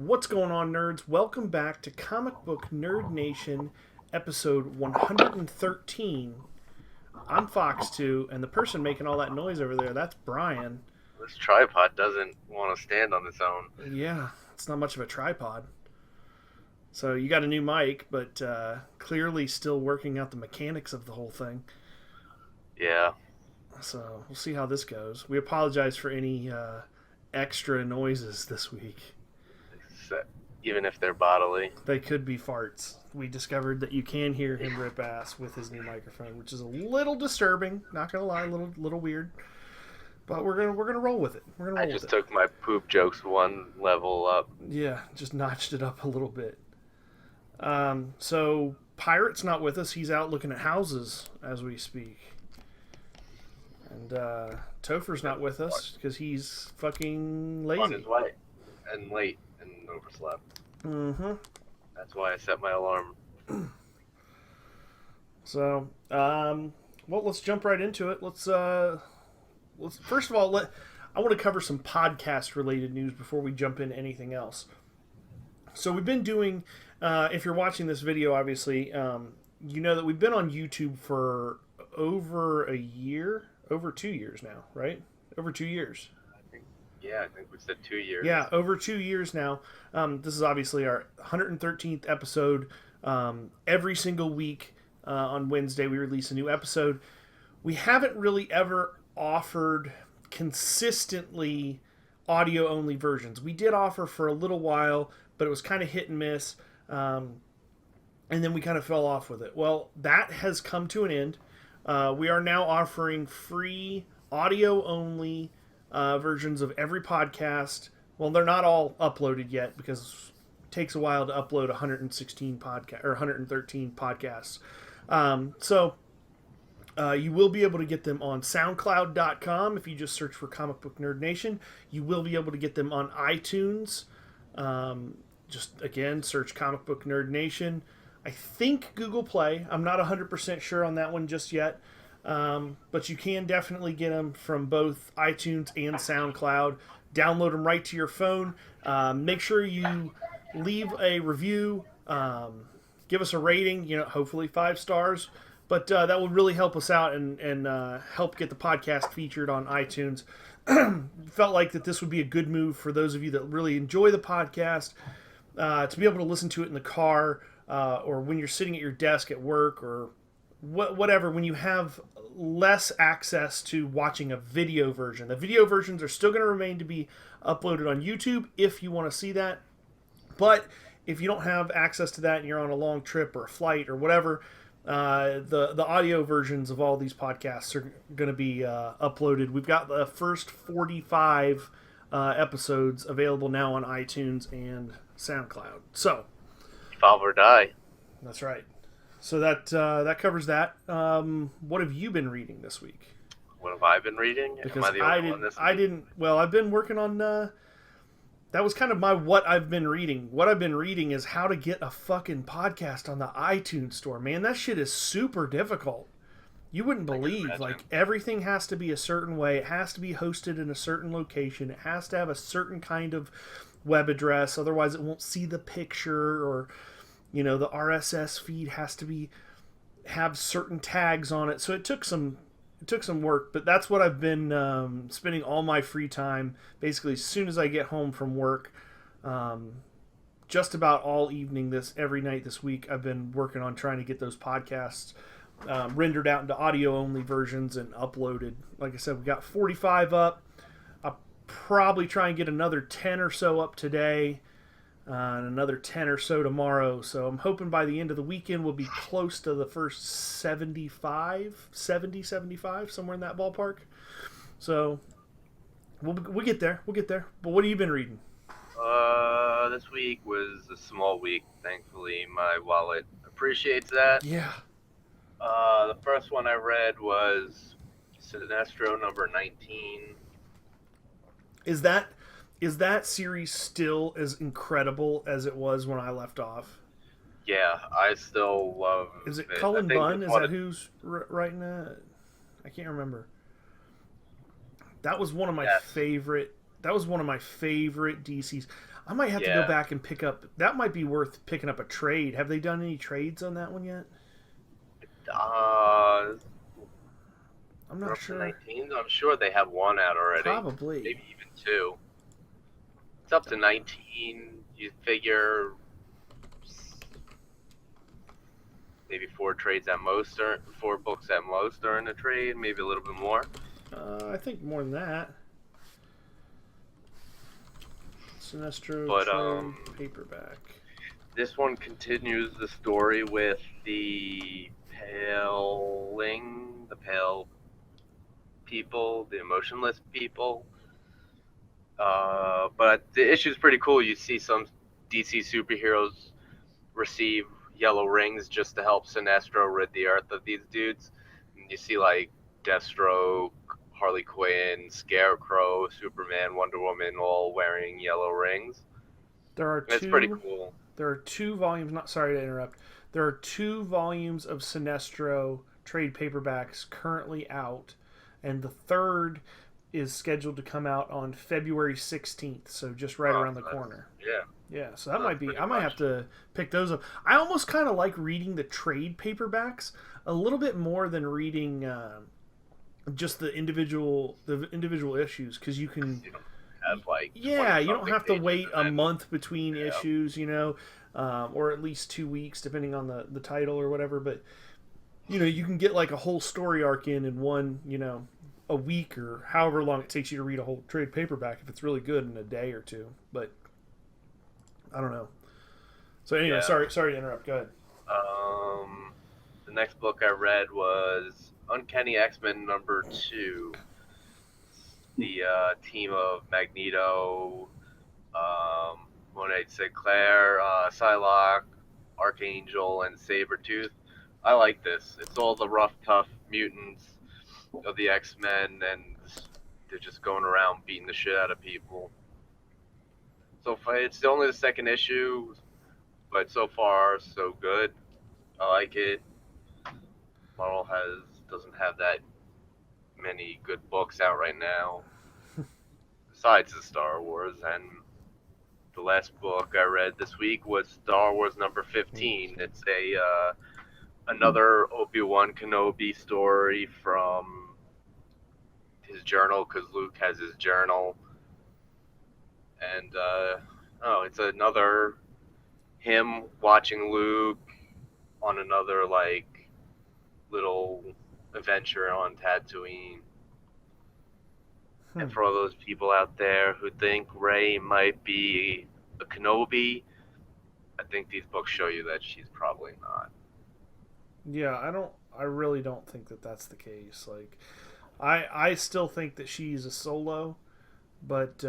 What's going on, nerds? Welcome back to Comic Book Nerd Nation, episode 113. I'm Fox2, and the person making all that noise over there, that's Brian. This tripod doesn't want to stand on its own. Yeah, it's not much of a tripod. So you got a new mic, but clearly still working out the mechanics of the whole thing. Yeah. So we'll see how this goes. We apologize for any extra noises this week. Even if they're bodily. They could be farts. We discovered that you can hear him rip ass with his new microphone, which is a little disturbing. Not gonna lie, a little weird. But we're gonna roll with it. I just took my poop jokes one level up. Yeah, just notched it up a little bit. So Pirate's not with us. He's out looking at houses as we speak. And Topher's not with us because he's fucking lazy. On his way. And late and overslept. Mm-hmm. That's why I set my alarm. So, well, let's jump right into it. Let's first of all, I want to cover some podcast related news before we jump into anything else. So we've been doing, if you're watching this video, obviously, you know that we've been on YouTube for over a year, over 2 years now, right? Over 2 years. I think we said 2 years. Yeah, over 2 years now. This is obviously our 113th episode. Every single week on Wednesday we release a new episode. We haven't really ever offered consistently audio-only versions. We did offer for a little while, but it was kind of hit and miss. And then we kind of fell off with it. Well, that has come to an end. We are now offering free audio-only versions of every podcast. Well, they're not all uploaded yet because it takes a while to upload 113 podcasts. So you will be able to get them on SoundCloud.com if you just search for Comic Book Nerd Nation. You will be able to get them on iTunes. Just again, search Comic Book Nerd Nation. I think Google Play. I'm not 100% sure on that one just yet. But you can definitely get them from both iTunes and SoundCloud. Download them right to your phone. Make sure you leave a review. Give us a rating, hopefully 5 stars. But that will really help us out and help get the podcast featured on iTunes. Felt like that this would be a good move for those of you that really enjoy the podcast to be able to listen to it in the car or when you're sitting at your desk at work or whatever, when you have less access to watching a video version. The video versions are still going to remain to be uploaded on YouTube if you want to see that. But if you don't have access to that and you're on a long trip or a flight or whatever, the audio versions of all these podcasts are going to be uploaded. We've got the first 45 episodes available now on iTunes and SoundCloud. So, Evolve or die. That's right. So that covers that. What have you been reading this week? What have I been reading? Because I didn't. Well, I've been working on. That was kind of my what I've been reading. What I've been reading is how to get a fucking podcast on the iTunes store. Man, that shit is super difficult. You wouldn't believe. Like, everything has to be a certain way. It has to be hosted in a certain location. It has to have a certain kind of web address. Otherwise, it won't see the picture or. The RSS feed has to have certain tags on it. So it took some work, but that's what I've been spending all my free time. Basically, as soon as I get home from work, just about all evening every night this week, I've been working on trying to get those podcasts rendered out into audio-only versions and uploaded. Like I said, we got 45 up. I'll probably try and get another 10 or so up today. And another 10 or so tomorrow. So I'm hoping by the end of the weekend we'll be close to the first 70, 75, somewhere in that ballpark. So we'll get there. But what have you been reading? This week was a small week. Thankfully, my wallet appreciates that. Yeah. The first one I read was Sinestro number 19. Is that series still as incredible as it was when I left off? Yeah, I still love it. Is it Cullen Bunn? Is that who's writing that? I can't remember. That was one of my favorite. That was one of my favorite DCs. I might have to go Yeah. back and pick up. That might be worth picking up a trade. Have they done any trades on that one yet? Uh, I'm we're not up to sure. 19. I'm sure they have one out already, Probably. maybe even two. It's up to 19. You figure maybe four trades at most, or four books at most are in a trade, maybe a little bit more. I think more than that. Sinestro But trade paperback. this one continues the story with the the pale people, the emotionless people. But the issue is pretty cool. You see some DC superheroes receive yellow rings just to help Sinestro rid the earth of these dudes. And you see like Deathstroke, Harley Quinn, Scarecrow, Superman, Wonder Woman all wearing yellow rings. There are And it's pretty two. cool. There are two volumes. Not sorry to interrupt. There are two volumes of Sinestro trade paperbacks currently out, and the third is scheduled to come out on February 16th. So just right around the corner. Yeah. Yeah, so that That's might be. pretty I might much. have to pick those up. I almost kind of like reading the trade paperbacks a little bit more than reading just the individual issues because you can. You don't have like 20 Yeah, you don't something have to pages wait a and then month between yeah. issues, or at least 2 weeks depending on the title or whatever. But you can get like a whole story arc in one, a week or however long it takes you to read a whole trade paperback if it's really good in a day or two. But I don't know. So anyway, Yeah. sorry to interrupt. Go ahead. The next book I read was Uncanny X-Men #2. The team of Magneto, Monet Sinclair, Psylocke, Archangel, and Sabretooth. I like this. It's all the rough, tough mutants of the X-Men, and they're just going around beating the shit out of people. So it's only the second issue, but so far so good. I like it. Marvel doesn't have that many good books out right now, besides the Star Wars. And the last book I read this week was Star Wars #15. It's another Obi-Wan Kenobi story from his journal, because Luke has his journal, and it's another him watching Luke on another like little adventure on Tatooine. And for all those people out there who think Rey might be a Kenobi, I think these books show you that she's probably not. Yeah, I really don't think that that's the case. Like, I still think that she's a solo, but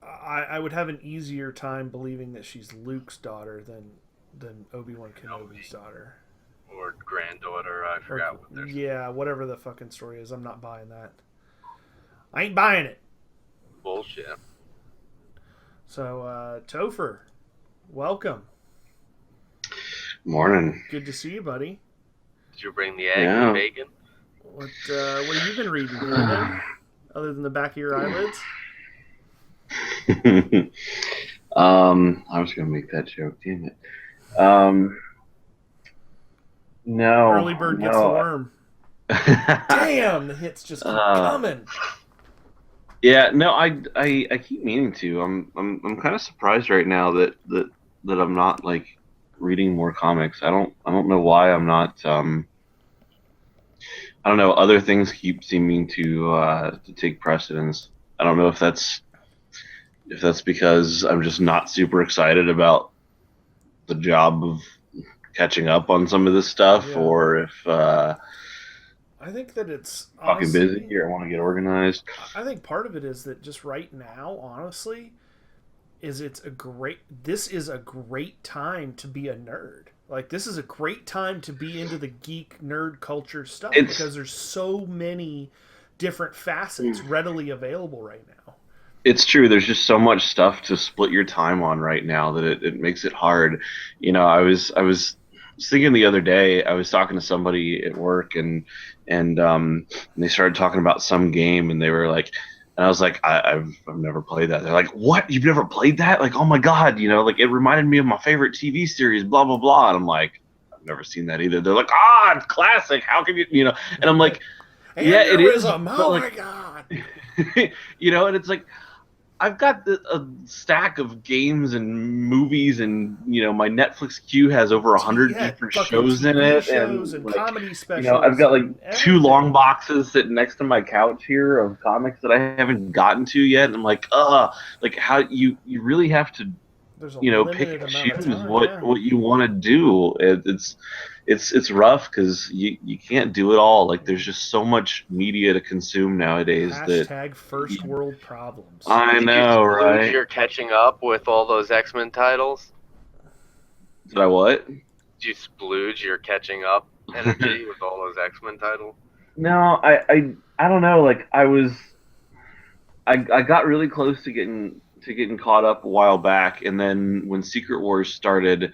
I would have an easier time believing that she's Luke's daughter than Obi-Wan Kenobi's daughter. Or granddaughter, I forgot what they're saying. Yeah, whatever the fucking story is, I'm not buying that. I ain't buying it. Bullshit. So, Topher, welcome. Morning. Good to see you, buddy. Did you bring the egg and bacon? What have you been reading, anything? Other than the back of your eyelids? I was gonna make that joke, damn it. No. Early bird gets the worm. Damn, the hits just keep coming. Yeah, no, I keep meaning to. I'm kind of surprised right now that I'm not like reading more comics. I don't know why I'm not. I don't know. Other things keep seeming to take precedence. I don't know if that's because I'm just not super excited about the job of catching up on some of this stuff, or if I think that it's fucking busy or I want to get organized. I think part of it is that just right now, honestly, this is a great time to be a nerd. Like, this is a great time to be into the geek nerd culture stuff because there's so many different facets readily available right now. It's true. There's just so much stuff to split your time on right now that it makes it hard. I was thinking the other day, I was talking to somebody at work and they started talking about some game and they were like, And I was like, I've never played that. They're like, what? You've never played that? Like, oh my god, like it reminded me of my favorite TV series, blah blah blah. And I'm like, I've never seen that either. They're like, it's classic. How can you? And I'm like, yeah, it is. Oh But my like, god! and it's like, I've got a stack of games and movies, and my Netflix queue has over 100 different fucking shows in TV it, shows and and like, comedy specials. I've got like and 2 everything. long boxes sitting next to my couch here of comics that I haven't gotten to yet. And I'm like, like how you really have to, There's a pick limited and amount of choose time, what you want to do. It's rough because you can't do it all. Like there's just so much media to consume nowadays that Hashtag first world problems. I know, right? You're catching up with all those X-Men titles. Did I what? Did you splooge your catching up energy with all those X-Men titles? No, I don't know. Like I got really close to getting caught up a while back, and then when Secret Wars started,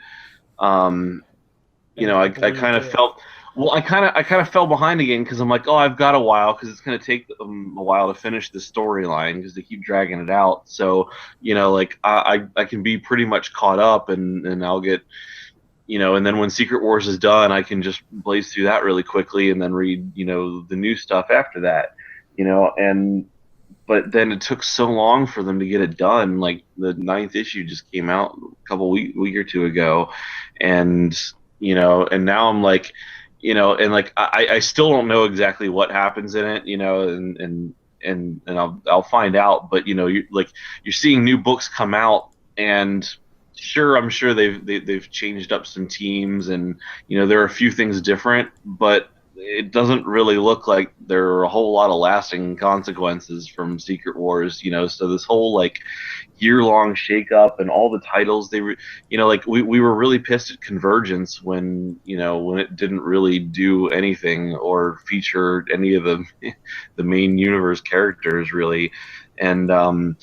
I kind of felt. Well, I kind of fell behind again because I'm like, I've got a while because it's going to take them a while to finish the storyline because they keep dragging it out. So, like I can be pretty much caught up and I'll get, and then when Secret Wars is done, I can just blaze through that really quickly and then read, the new stuff after that, but then it took so long for them to get it done. Like the 9th issue just came out a couple week or two ago, and and now I'm like, and like I still don't know exactly what happens in it, and I'll find out. But you're seeing new books come out, and sure, I'm sure they've changed up some teams, and there are a few things different, but it doesn't really look like there are a whole lot of lasting consequences from Secret Wars, so this whole like year-long shakeup and all the titles they were, like we were really pissed at Convergence when it didn't really do anything or feature any of the main universe characters really, and and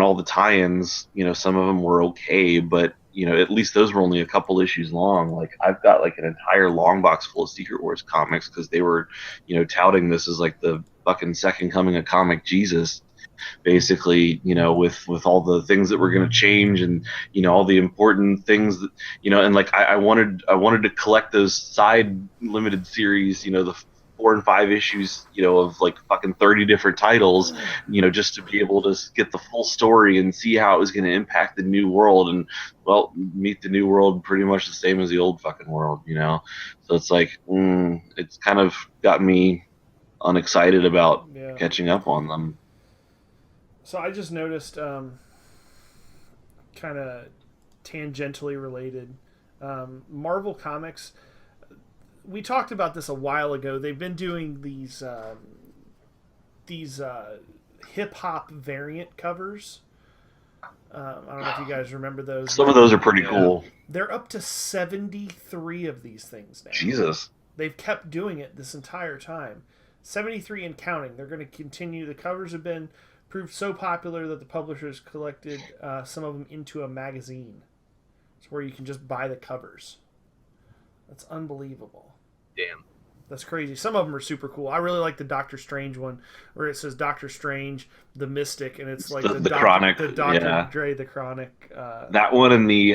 all the tie-ins, some of them were okay, but at least those were only a couple issues long. Like I've got like an entire long box full of Secret Wars comics because they were, touting this as like the fucking second coming of comic Jesus, basically, with all the things that were going to change and all the important things that and like I wanted to collect those side limited series, the 4 and 5 issues, of like fucking 30 different titles, just to be able to get the full story and see how it was going to impact the new world. And well, meet the new world pretty much the same as the old fucking world, So it's like, it's kind of got me unexcited about catching up on them. So I just noticed, kind of tangentially related, Marvel Comics. We talked about this a while ago. They've been doing these hip hop variant covers. I don't know if you guys remember those. Some of those are pretty cool. They're up to 73 of these things now. Jesus. They've kept doing it this entire time. 73 and counting. They're going to continue. The covers have been proved so popular that the publishers collected some of them into a magazine. It's where you can just buy the covers. That's unbelievable. Damn. That's crazy. Some of them are super cool. I really like the Doctor Strange one, where it says Doctor Strange, the Mystic, and it's like the Chronic, the Dr. Dre, the Chronic. That one and the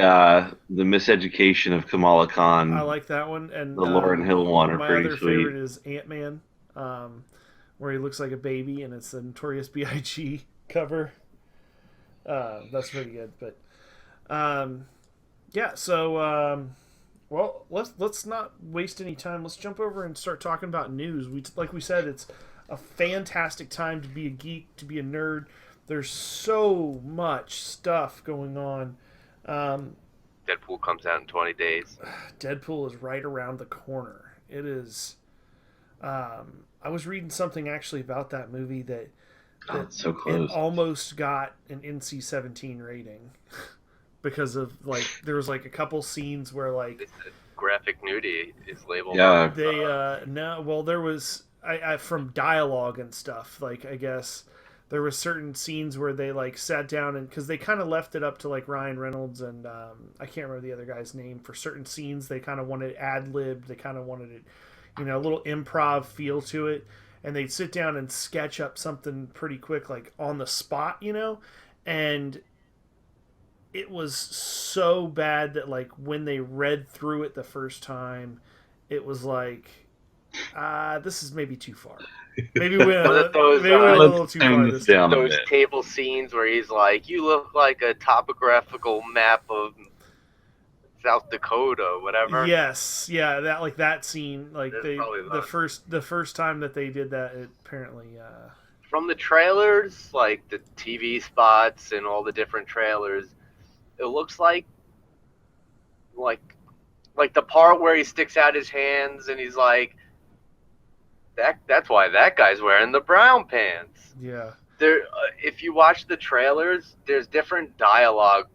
Miseducation of Kamala Khan. I like that one, and the Lauryn Hill one are pretty sweet. My other favorite is Ant-Man, where he looks like a baby, and it's the Notorious B.I.G. cover. That's pretty good, but yeah. So. Well, let's not waste any time. Let's jump over and start talking about news. Like we said, it's a fantastic time to be a geek, to be a nerd. There's so much stuff going on. Deadpool comes out in 20 days. Deadpool is right around the corner. It is. I was reading something actually about that movie that so close. It almost got an NC-17 rating. Because of like, there was like a couple scenes where like graphic nudity is labeled. Yeah. They no, well there was I from dialogue and stuff. Like I guess there was certain scenes where they like sat down and because they kind of left it up to like Ryan Reynolds and I can't remember the other guy's name for certain scenes. They kind of wanted ad lib. They kind of wanted it, a little improv feel to it. and they'd sit down and sketch up something pretty quick, like on the spot, and it was so bad that like when they read through it the first time, it was like, this is maybe too far. Maybe we went a little too far this time. Those table scenes where he's like, "You look like a topographical map of South Dakota, whatever." Yes, yeah, that scene, like That's the first time that they did that, it apparently. From the trailers, like the TV spots and all the different trailers, it looks like the part where he sticks out his hands and he's like, that's why that guy's wearing the brown pants. Yeah. There, if you watch the trailers, there's different dialogue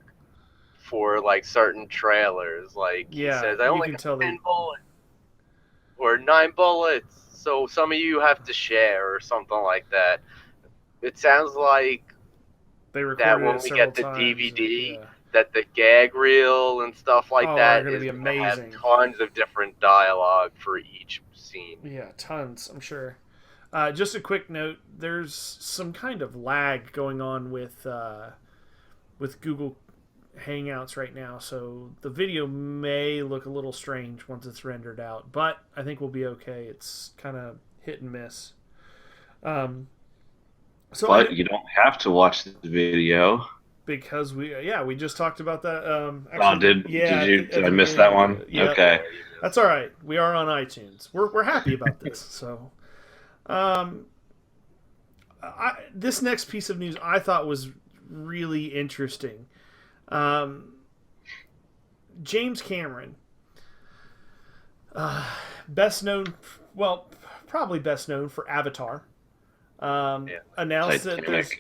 for like certain trailers. Like he says, "I only got 10 bullets or 9 bullets, so some of you have to share," or something like that. It sounds like they that when we get the DVD, that the gag reel and stuff like that is going to have tons of different dialogue for each scene. Yeah, tons, I'm sure. Just a quick note: there's some kind of lag going on with Google Hangouts right now, so the video may look a little strange once it's rendered out, but I think we'll be okay. It's kind of hit and miss. But you don't have to watch the video because we just talked about that. Did I miss that one? Yeah, okay, that's all right. We are on iTunes. We're happy about this. So, this next piece of news I thought was really interesting. James Cameron, probably best known for Avatar. Announced Titanic. that there's.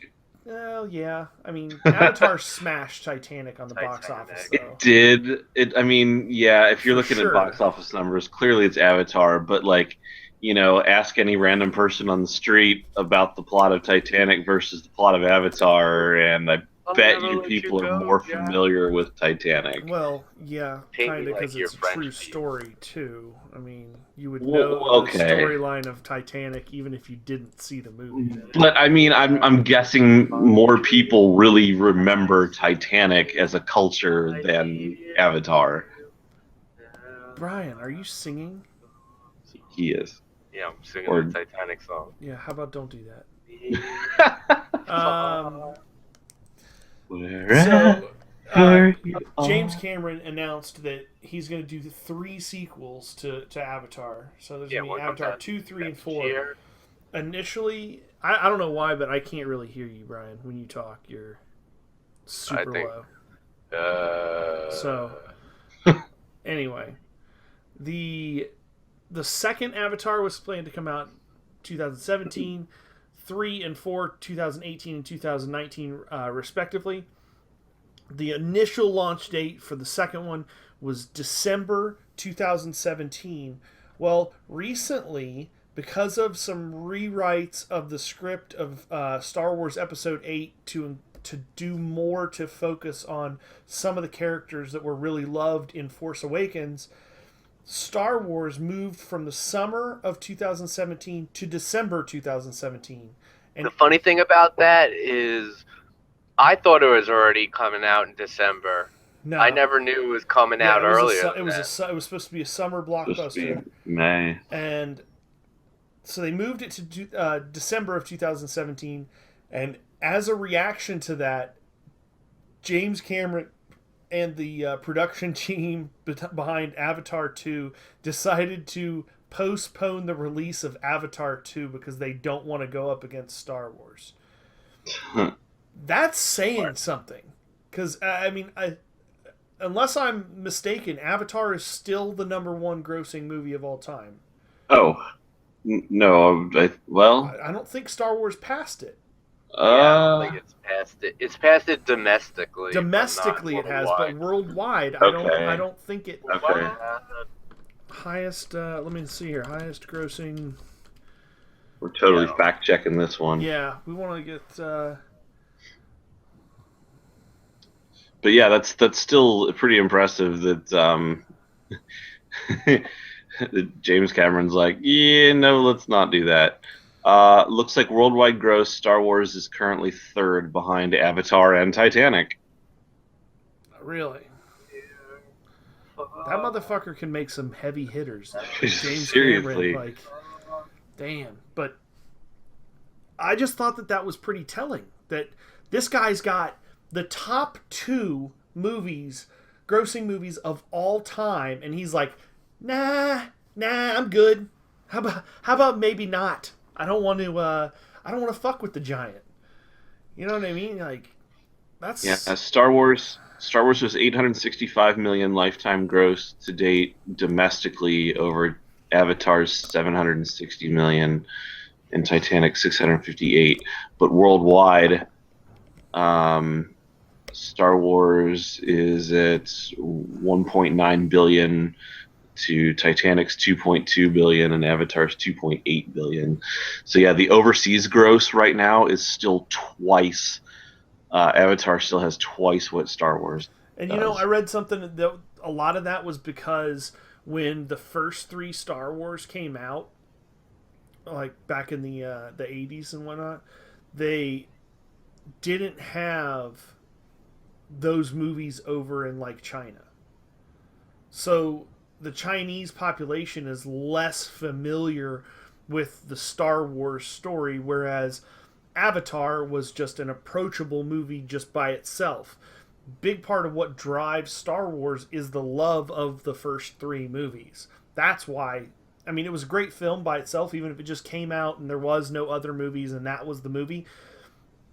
Well, yeah. I mean, Avatar smashed Titanic on the box office. Though. It did. If you're looking at box office numbers, clearly it's Avatar. But ask any random person on the street about the plot of Titanic versus the plot of Avatar, and I bet you people are more familiar with Titanic. Well, yeah, kind of because it's a true story too. I mean, you would know the storyline of Titanic even if you didn't see the movie. But I mean, I'm guessing more people really remember Titanic as a culture than Avatar. Brian, are you singing? He is. Yeah, I'm singing the Titanic song. Yeah, how about don't do that? James Cameron announced that he's going to do 3 sequels to Avatar. So there's going to be Avatar 2, 3, and 4. Year. Initially, I don't know why, but I can't really hear you, Brian. When you talk, you're super low. So, anyway, the second Avatar was planned to come out 2017. 3 and 4, 2018 and 2019, respectively. The initial launch date for the second one was December 2017. Well, recently, because of some rewrites of the script of Star Wars Episode 8 to do more to focus on some of the characters that were really loved in Force Awakens, Star Wars moved from the summer of 2017 to December 2017. And the funny thing about that is I thought it was already coming out in December. No. I never knew it was coming out earlier. It was supposed to be a summer blockbuster. May. And so they moved it to December of 2017. And as a reaction to that, James Cameron and the production team behind Avatar 2 decided to postpone the release of Avatar 2 because they don't want to go up against Star Wars. That's saying something. Because, unless I'm mistaken, Avatar is still the #1 grossing movie of all time. Oh. No. I don't think Star Wars passed it. I don't think it's past it. It's past it domestically. Domestically it has, but worldwide, I don't think it. Okay. Highest. Let me see here. Highest grossing. We're totally fact checking this one. Yeah, we want to get. But yeah, that's still pretty impressive that that James Cameron's like, yeah, no, let's not do that. Looks like worldwide gross, Star Wars is currently third behind Avatar and Titanic. Really? That motherfucker can make some heavy hitters. James Seriously. Cameron, like, damn. But I just thought that was pretty telling. That this guy's got the top 2 movies, grossing movies of all time, and he's like, nah, I'm good. How about maybe not? I don't want to fuck with the giant. You know what I mean? Like, that's Star Wars was 865 million lifetime gross to date domestically over Avatar's 760 million and Titanic 658. But worldwide, Star Wars is at 1.9 billion to Titanic's 2.2 billion and Avatar's 2.8 billion. So yeah, the overseas gross right now is still twice. Avatar still has twice what Star Wars And does. you know, I read something that a lot of that was because when the first 3 Star Wars came out, like back in the 80s and whatnot, they didn't have those movies over in like China. So the Chinese population is less familiar with the Star Wars story, whereas Avatar was just an approachable movie just by itself. Big part of what drives Star Wars is the love of the first 3 movies. That's why, I mean, it was a great film by itself, even if it just came out and there was no other movies and that was the movie.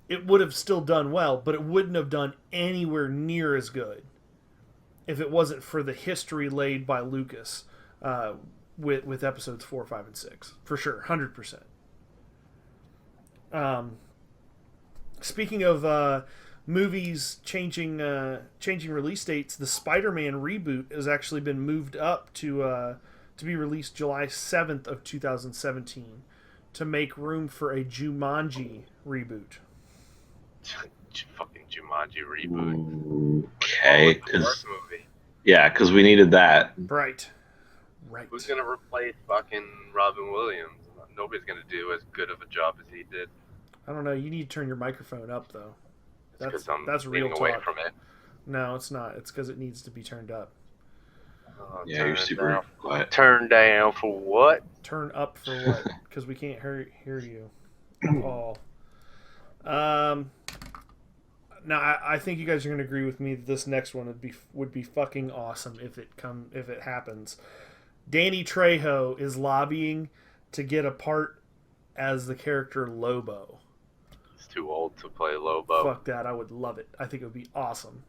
It would have still done well, but it wouldn't have done anywhere near as good if it wasn't for the history laid by Lucas with episodes 4, 5, and 6. For sure, 100%. Speaking of movies changing release dates, the Spider-Man reboot has actually been moved up to be released July 7th of 2017 to make room for a Jumanji reboot. Fucking Jumanji reboot. Okay, Worst movie. because we needed that. Right. Who's gonna replace fucking Robin Williams? Nobody's gonna do as good of a job as he did. I don't know. You need to turn your microphone up though. That's real away talk. from it. No, it's not. It's because it needs to be turned up. Yeah, you're super quiet. Turn down for what? Turn up for what? Because we can't hear you at all. Now I think you guys are going to agree with me that this next one would be fucking awesome if it happens. Danny Trejo is lobbying to get a part as the character Lobo. He's too old to play Lobo. Fuck that! I would love it. I think it would be awesome.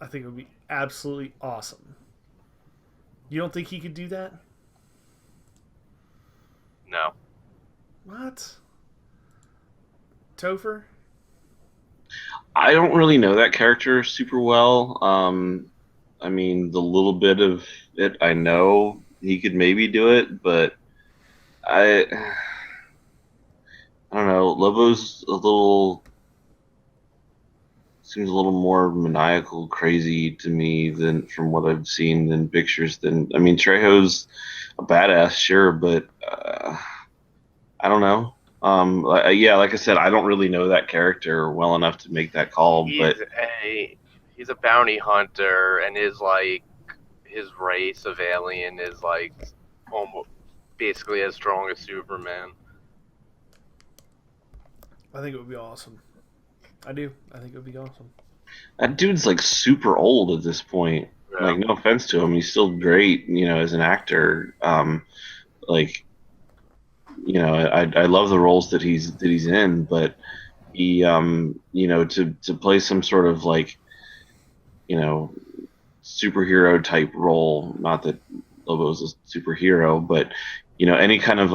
I think it would be absolutely awesome. You don't think he could do that? No. What? Topher? I don't really know that character super well. I mean, the little bit of it I know, he could maybe do it, but I don't know. Lobo's seems a little more maniacal, crazy to me than from what I've seen in pictures. I mean, Trejo's a badass, sure, but I don't know. Yeah, like I said, I don't really know that character well enough to make that call. He's a bounty hunter, and his race of alien is like almost basically as strong as Superman. I think it would be awesome. I do. I think it would be awesome. That dude's like super old at this point. Yeah. Like, no offense to him, he's still great, as an actor. I love the roles that he's in, but he, to play some sort of superhero type role. Not that Lobo's a superhero, but any kind of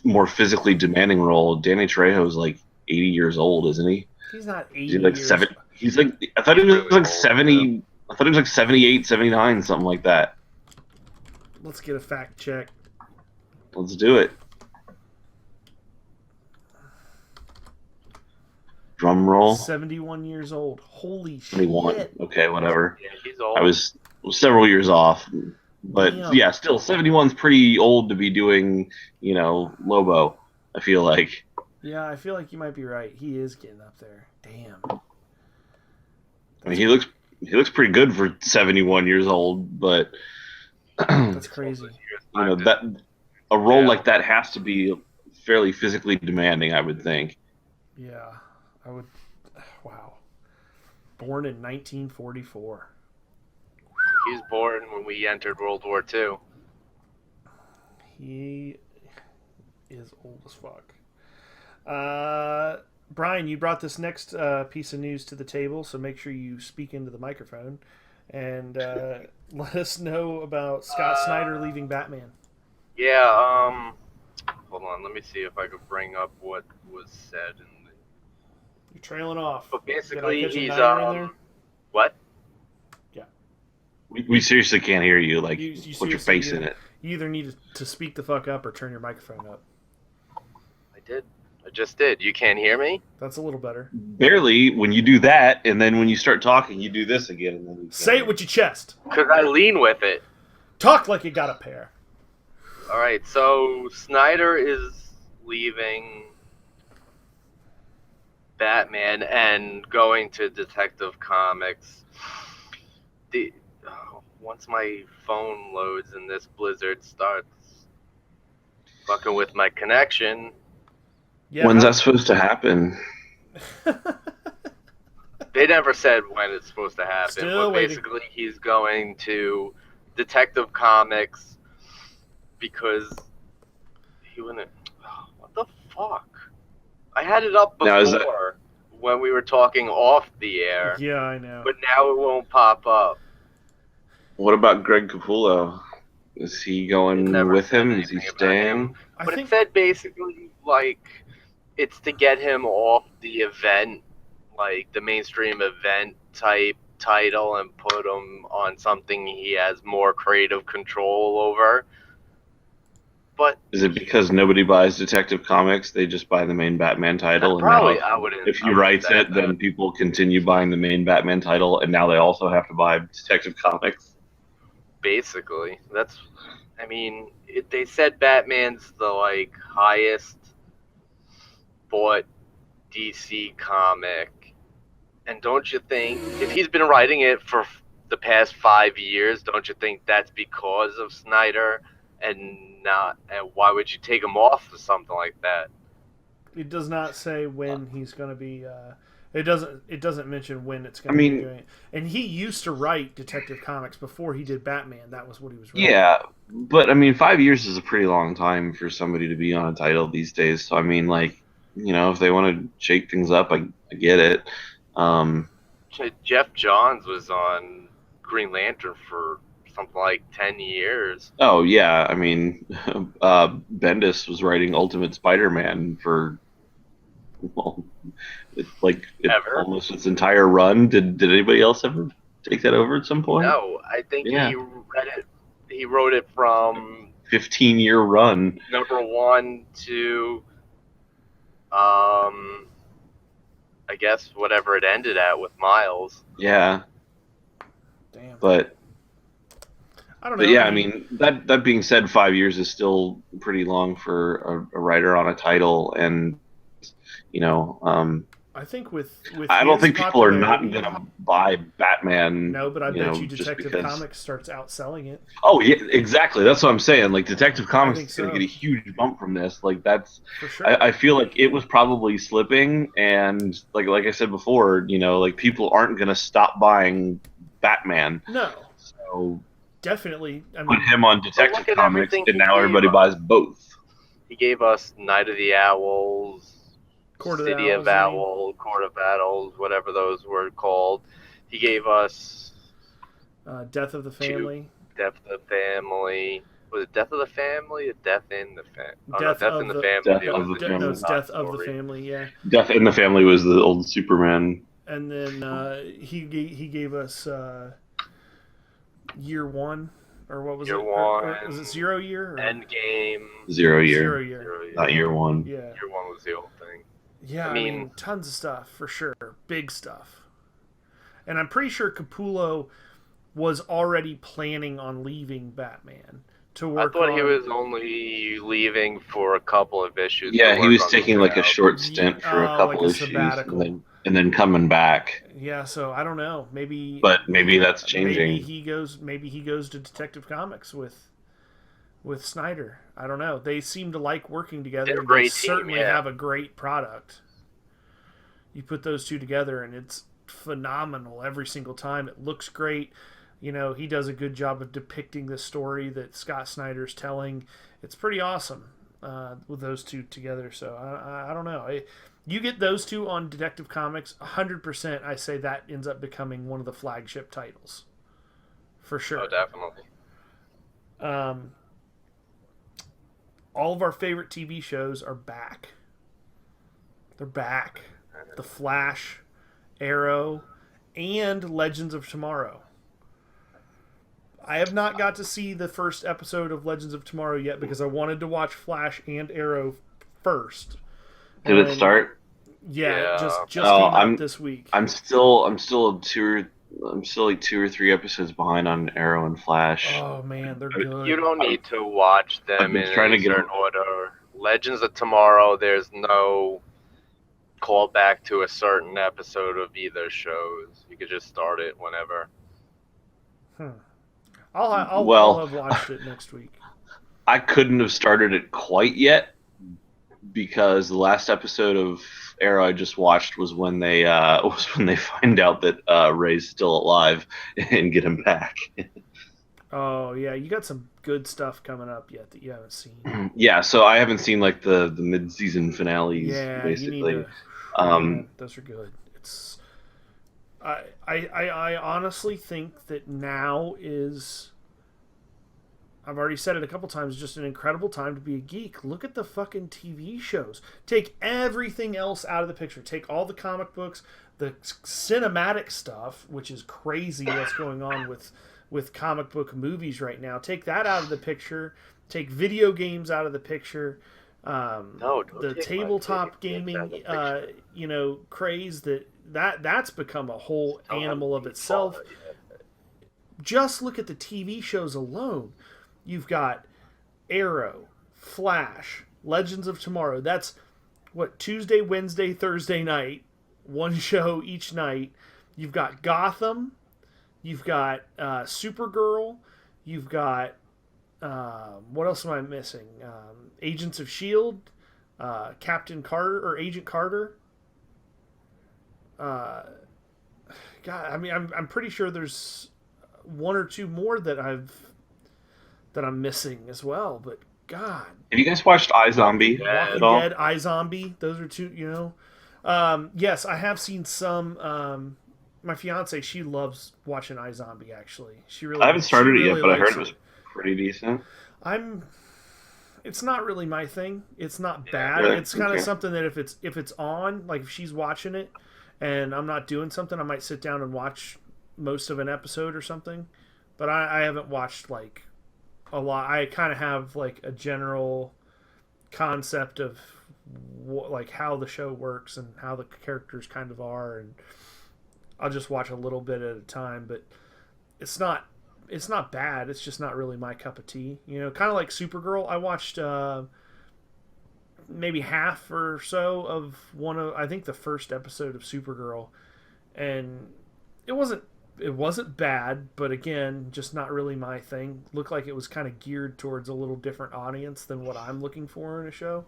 more physically demanding role. Danny Trejo's like 80 years old, isn't he? He's not 80 Is he like years. 7? He's like, I thought he was like 70. I thought he was like 78, 79, something like that. Let's get a fact check. Let's do it. Drum roll. 71 years old. Holy 21. shit. Okay, whatever. Yeah, he's old. I was several years off, but Damn. yeah, still 71's pretty old to be doing, Lobo. I feel like. Yeah, I feel like you might be right. He is getting up there. Damn. I mean, he looks pretty good for 71 years old, but That's crazy. that a role Yeah. like that has to be fairly physically demanding, I would think. Yeah, I would. Wow. Born in 1944. He was born when we entered World War II. He is old as fuck. Brian, you brought this next piece of news to the table, so make sure you speak into the microphone and let us know about Scott Snyder leaving Batman. Yeah, hold on, let me see if I could bring up what was said in the... You're trailing off. But Did I basically, catch a he's, niner in there? what? We seriously can't hear you. Like, You put your seriously face in do. it. You either need to speak the fuck up or turn your microphone up. I did. I just did. You can't hear me? That's a little better. Barely when you do that, and then when you start talking, you do this again. And then you Say it with your chest. Because I lean with it. Talk like you got a pair. Alright, so Snyder is leaving Batman and going to Detective Comics. Once my phone loads and this blizzard starts fucking with my connection, Yeah. When's that supposed to happen? they never said when it's supposed to happen. Still but waiting. basically, he's going to Detective Comics because he wouldn't. What the fuck? I had it up Now, is before when we were talking off the air, Yeah, I know. but now it won't pop up. What about Greg Capullo? Is he It going never with said him? Is he anything about staying? him. I But think it said basically like it's to get him off the event, like the mainstream event type title, and put him on something he has more creative control over. But Is it because nobody buys Detective Comics? They just buy the main Batman title, and probably now I wouldn't. if I he wouldn't writes say it, that. then people continue buying the main Batman title, and now they also have to buy Detective Comics. Basically, that's. I mean, they said Batman's the like highest bought DC comic, and don't you think if he's been writing it for the past 5 years, don't you think that's because of Snyder and not? And why would you take him off for something like that? it does not say when he's going to be. It doesn't mention when it's going I to be mean- doing it. And he used to write Detective Comics before he did Batman. That was what he was writing. Yeah, but I mean, 5 years is a pretty long time for somebody to be on a title these days. So I mean, like, if they want to shake things up, I get it. Jeff Johns was on Green Lantern for something like 10 years. Oh yeah, I mean, Bendis was writing Ultimate Spider-Man for Ever? almost its entire run. Did anybody else ever take that over at some point? No, I think Yeah. he read it. He wrote it from 15-year run. number 1 to I guess whatever it ended at with Miles. Yeah, Damn. but I don't know. yeah, I mean that being said, 5 years is still pretty long for a writer on a title, and I think with I don't his think people are not popularity- gonna buy Batman. No, but I bet you just Detective because- Comics starts outselling it. Oh yeah, exactly. That's what I'm saying. Like Detective Comics think is gonna so. get a huge bump from this. Like that's. For sure. I feel like it was probably slipping, and like I said before, like people aren't gonna stop buying Batman. No, So definitely. I put mean, him on look Detective at Comics, everything and he now gave everybody us. buys both. He gave us Night of the Owls, Court of the City of Owls, Owls, Court of Owls, whatever those were called. He gave us Death of the Family. Death of the Family. Was it Death of the Family or Death in the Family? Oh, no, Death Death of in the the- Family. Death It of was the the No, it's John Death of the story. Family. Yeah, Death in the Family was the old Superman. and then he gave us Year One, or what was Year it? Or One. was it Zero Year? Or? Endgame. 0 year, Zero Year. Zero Year. not year one. Yeah, Year One was the old thing. yeah. I I mean- mean, tons of stuff for sure. Big stuff. And I'm pretty sure Capullo was already planning on leaving Batman to I work thought on. he was only leaving for a couple of issues. to Yeah, he work was on taking something like a else. short stint for a like couple a issues, sabbatical. and then coming back. Yeah, so I don't know. But maybe that's maybe changing. he goes. Maybe he goes to Detective Comics with Snyder. I don't know. They seem to like working together. They're a They great team, certainly yeah. have a great product. You put those two together, and it's phenomenal every single time. It looks great. You know, he does a good job of depicting the story that Scott Snyder's telling. It's pretty awesome with those two together. So I don't know. You get those two on Detective Comics, 100%. I say that ends up becoming one of the flagship titles, for sure. Oh, definitely. All of our favorite TV shows are back. They're back. The Flash, Arrow, and Legends of Tomorrow. I have not got to see the first episode of Legends of Tomorrow yet because I wanted to watch Flash and Arrow first. Did it start? Yeah, Yeah. just came out this week. I'm still like 2 or 3 episodes behind on Arrow and Flash. Oh man, they're good. You don't need to watch I've them been in trying a to get certain order. Legends of Tomorrow, there's no callback to a certain episode of either shows. You could just start it whenever. I'll have watched it next week. I couldn't have started it quite yet because the last episode of Arrow I just watched was when they find out that Ray's still alive and get him back. Oh yeah, you got some good stuff coming up yet that you haven't seen. Yeah, so I haven't seen like the mid-season finales. Yeah, basically. you need to. Those are good. It's. I honestly think that now is. I've already said it a couple times. Just an incredible time to be a geek. Look at the fucking TV shows. Take everything else out of the picture. Take all the comic books, the cinematic stuff, which is crazy. What's going on with comic book movies right now? Take that out of the picture. Take video games out of the picture. The tabletop gaming, craze that's become a whole animal of itself. Just look at the TV shows alone. You've got Arrow, Flash, Legends of Tomorrow. That's what, Tuesday, Wednesday, Thursday night, one show each night. You've got Gotham. You've got Supergirl. You've got what else am I missing? Agents of S.H.I.E.L.D., Captain Carter or Agent Carter. God, I mean, I'm pretty sure there's one or two more that I'm missing as well. But God, have you guys watched iZombie at all? Walking Dead, iZombie. Those are two. Yes, I have seen some. My fiance, she loves watching iZombie. Actually, I haven't started it yet, but I heard it was pretty decent. It's not really my thing. It's not bad. Really? It's kind of something that if it's on, like if she's watching it, and I'm not doing something, I might sit down and watch most of an episode or something. But I haven't watched like a lot. I kind of have like a general concept of like how the show works and how the characters kind of are, and I'll just watch a little bit at a time. But it's not bad. It's just not really my cup of tea. Kind of like Supergirl. I watched maybe half or so of I think the first episode of Supergirl, and it wasn't bad, but again, just not really my thing. Looked like it was kind of geared towards a little different audience than what I'm looking for in a show.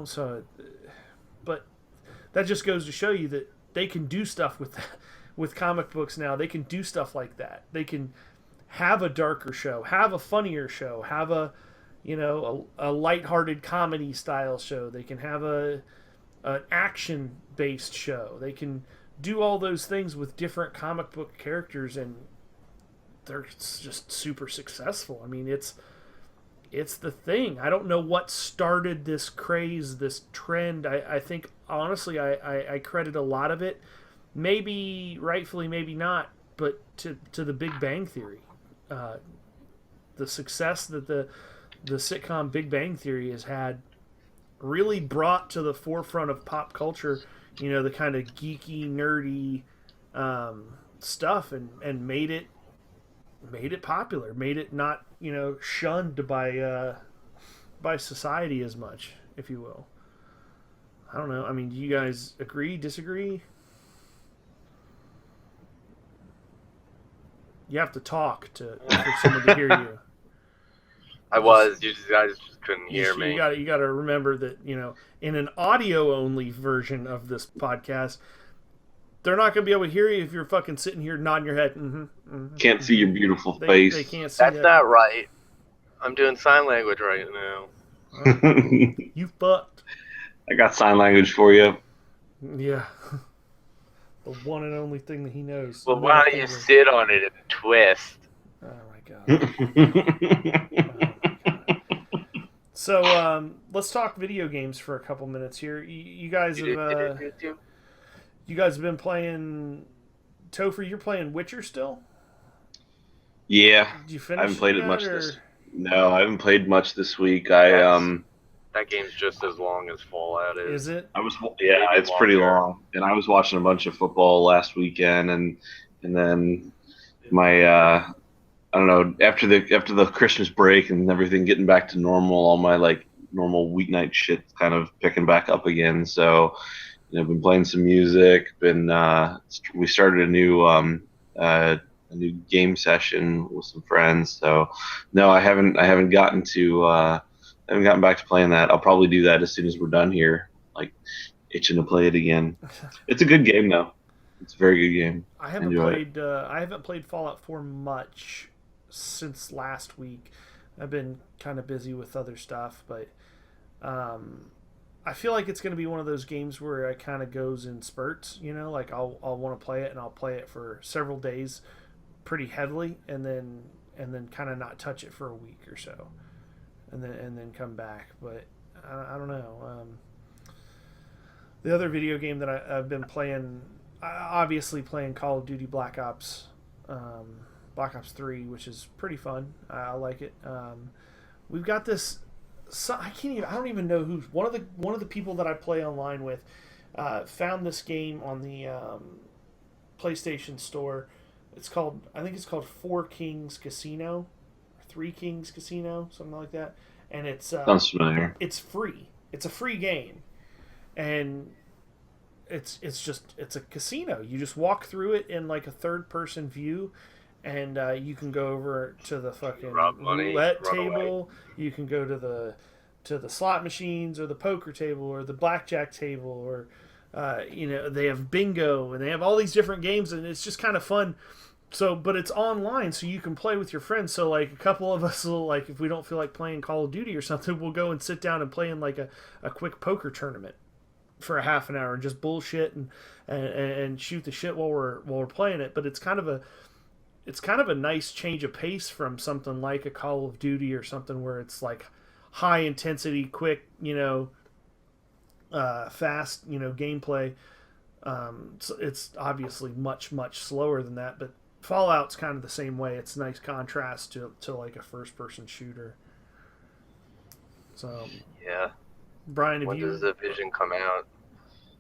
So, but that just goes to show you that they can do stuff with comic books now. They can do stuff like that. They can have a darker show, have a funnier show, have a lighthearted comedy style show. They can have an action based show. They can do all those things with different comic book characters, and they're just super successful. I mean, it's the thing. I don't know what started this craze, this trend. I think, honestly, I credit a lot of it, maybe rightfully, maybe not, but to the Big Bang Theory. The success that the sitcom Big Bang Theory has had really brought to the forefront of pop culture, the kind of geeky, nerdy stuff, and made it made it popular, made it not, shunned by society as much, if you will. I don't know. I mean, do you guys agree, disagree? You have to talk for someone to hear you. You guys just couldn't hear me. You got to remember that, in an audio only version of this podcast, they're not going to be able to hear you if you're fucking sitting here nodding your head. Can't see your beautiful face. They can't see That's that. not right. I'm doing sign language right now. You fucked. I got sign language for you. Yeah. The one and only thing that he knows. Well, why don't you sit on it and twist? Oh my god. So let's talk video games for a couple minutes here. You guys have been playing. Topher, you're playing Witcher still? Yeah. Did you finish? I haven't played it much or... No, I haven't played much this week. That game's just as long as Fallout is. Is it? It's pretty long. And I was watching a bunch of football last weekend, and then my I don't know, after the Christmas break and everything getting back to normal, all my normal weeknight shit kind of picking back up again. So, been playing some music. We started a new game session with some friends. So, no, I haven't gotten back to playing that. I'll probably do that as soon as we're done here. Itching to play it again. It's a good game though. It's a very good game. I haven't played Fallout 4 much since last week. I've been kind of busy with other stuff, but I feel like it's going to be one of those games where it kind of goes in spurts. I'll want to play it and I'll play it for several days, pretty heavily, and then kind of not touch it for a week or so, and then come back. But I don't know. The other video game that I've been playing, obviously playing Call of Duty Black Ops 3, which is pretty fun. I like it. We've got this. I don't even know who's one of the people that I play online with found this game on the PlayStation Store. I think it's called Four Kings Casino, or Three Kings Casino, something like that. And it's sounds familiar. It's free. It's a free game, and it's a casino. You just walk through it in a third person view, and you can go over to the fucking roulette table. You can go to the slot machines or the poker table or the blackjack table, or they have bingo and they have all these different games, and it's just kind of fun. So, but it's online, so you can play with your friends. So, a couple of us will, if we don't feel like playing Call of Duty or something, we'll go and sit down and play in a quick poker tournament for a half an hour and just bullshit and shoot the shit while we're playing it. But it's kind of a nice change of pace from something like a Call of Duty or something where it's high intensity, quick, fast, gameplay. So it's obviously much, much slower than that, but Fallout's kind of the same way. It's a nice contrast to a first person shooter. So yeah, Brian, when does the Division come out?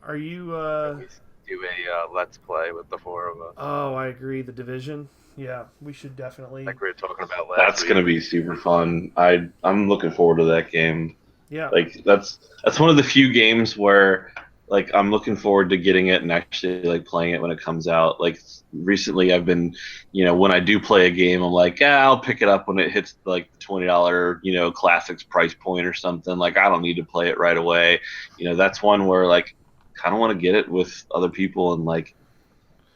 Are you we do a let's play with the four of us? Oh, I agree. The Division. Yeah, we should definitely. Like we were talking about last That's week. gonna be super fun. I'm looking forward to that game. Yeah. That's one of the few games where I'm looking forward to getting it and actually playing it when it comes out. Recently I've been, when I do play a game, I'm I'll pick it up when it hits the $20, classics price point or something. I don't need to play it right away. That's one where kind of want to get it with other people, and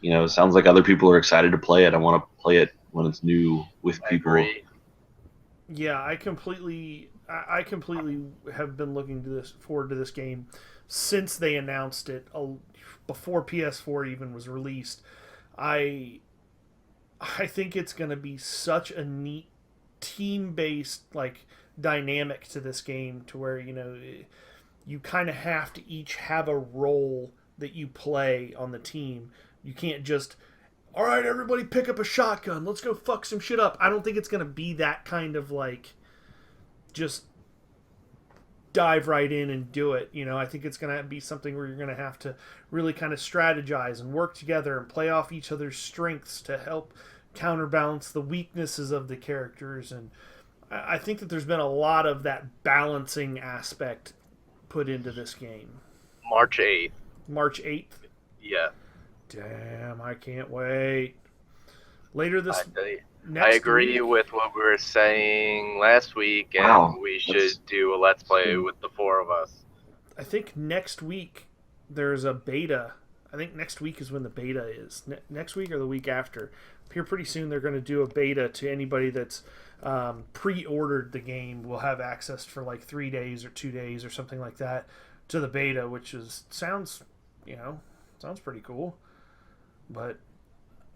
it sounds like other people are excited to play it. I want to play it when it's new with people. I agree. Yeah, I completely have been looking forward to this game since they announced it, before PS4 even was released. I think it's going to be such a neat team-based dynamic to this game, to where you kind of have to each have a role that you play on the team. You can't just, all right, everybody pick up a shotgun, let's go fuck some shit up. I don't think it's going to be that kind of just dive right in and do it. I think it's going to be something where you're going to have to really kind of strategize and work together and play off each other's strengths to help counterbalance the weaknesses of the characters, and I think that there's been a lot of that balancing aspect put into this game. March 8th. March 8th. Yeah. Damn, I can't wait. Later this I agree week, with what we were saying last week, and Wow, we that's- should do a Let's Play with the four of us. I think next week there's a beta. I think next week is when the beta is. Next week or the week after. Here pretty soon they're going to do a beta to anybody that's pre-ordered the game will have access for like 3 days or 2 days or something like that to the beta, which sounds pretty cool. But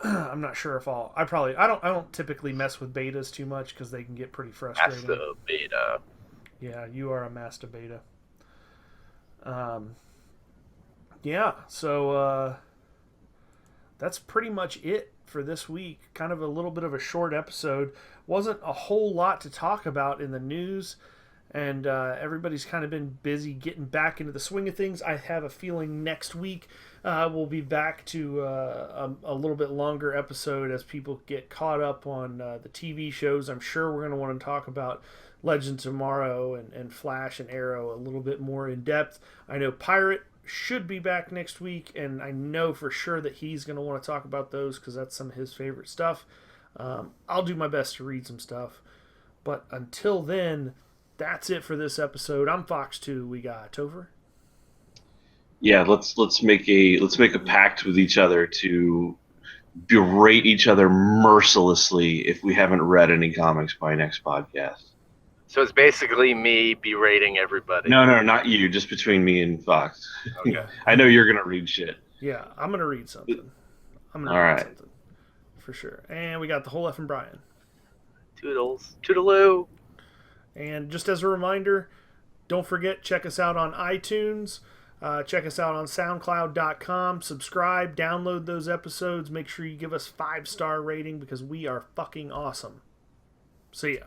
I'm not sure if I don't typically mess with betas too much because they can get pretty frustrating. That's the beta. Yeah, you are a master beta. Yeah, so that's pretty much it for this week. Kind of a little bit of a short episode. Wasn't a whole lot to talk about in the news, and everybody's kind of been busy getting back into the swing of things. I have a feeling next week we'll be back to a little bit longer episode as people get caught up on the TV shows. I'm sure we're going to want to talk about Legends Tomorrow and Flash and Arrow a little bit more in depth. I know Pirate should be back next week, and I know for sure that he's going to want to talk about those because that's some of his favorite stuff. I'll do my best to read some stuff, but until then, that's it for this episode. I'm Fox2. We got Topher. Yeah, let's make a pact with each other to berate each other mercilessly if we haven't read any comics by next podcast. So it's basically me berating everybody. No, not you. Just between me and Fox. Okay. I know you're gonna read shit. Yeah, I'm going to read something. I'm going All to read right. something. For sure. And we got the whole F and Brian. Toodles. Toodaloo. And just as a reminder, don't forget, check us out on iTunes. Check us out on SoundCloud.com. Subscribe, download those episodes. Make sure you give us 5-star rating because we are fucking awesome. See ya.